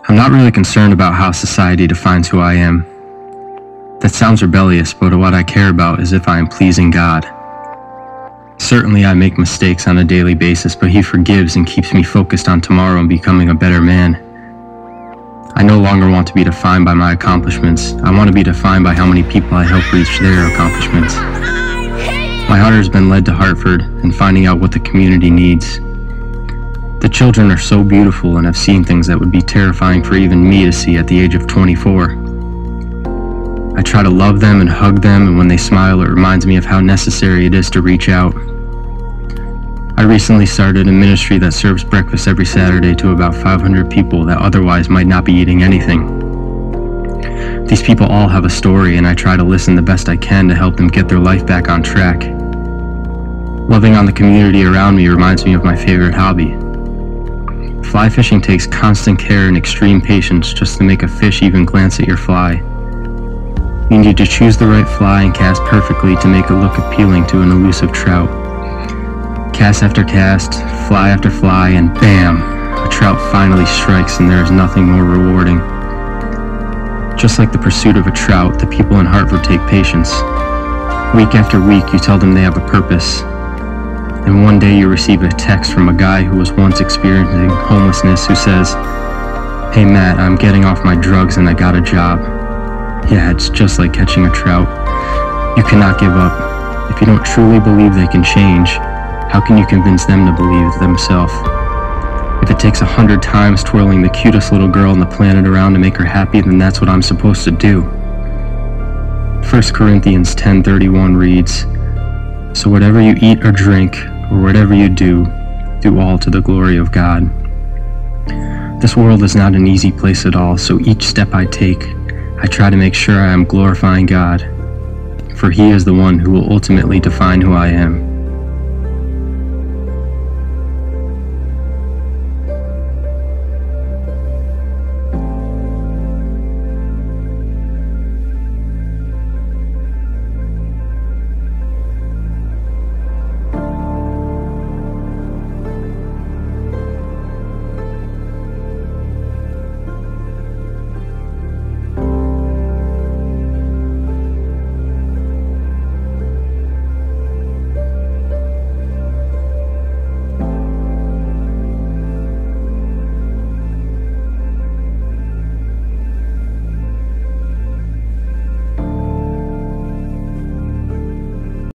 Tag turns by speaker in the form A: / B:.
A: I'm not really concerned about how society defines who I am. That sounds rebellious, but what I care about is if I am pleasing God. Certainly I make mistakes on a daily basis, but He forgives and keeps me focused on tomorrow and becoming a better man. I no longer want to be defined by my accomplishments. I want to be defined by how many people I help reach their accomplishments. My heart has been led to Hartford and finding out what the community needs. The children are so beautiful and have seen things that would be terrifying for even me to see at the age of 24. I try to love them and hug them, and when they smile, it reminds me of how necessary it is to reach out. I recently started a ministry that serves breakfast every Saturday to about 500 people that otherwise might not be eating anything. These people all have a story, and I try to listen the best I can to help them get their life back on track. Loving on the community around me reminds me of my favorite hobby. Fly fishing takes constant care and extreme patience just to make a fish even glance at your fly. You need to choose the right fly and cast perfectly to make it look appealing to an elusive trout. Cast after cast, fly after fly, and bam! A trout finally strikes, and there is nothing more rewarding. Just like the pursuit of a trout, the people in Hartford take patience. Week after week, you tell them they have a purpose. And one day you receive a text from a guy who was once experiencing homelessness who says, "Hey Matt, I'm getting off my drugs and I got a job." Yeah, it's just like catching a trout. You cannot give up. If you don't truly believe they can change, how can you convince them to believe themselves? If it takes 100 times twirling the cutest little girl on the planet around to make her happy, then that's what I'm supposed to do. 1 Corinthians 10:31 reads, "So whatever you eat or drink, or whatever you do, do all to the glory of God." This world is not an easy place at all, so each step I take, I try to make sure I am glorifying God, for He is the one who will ultimately define who I am.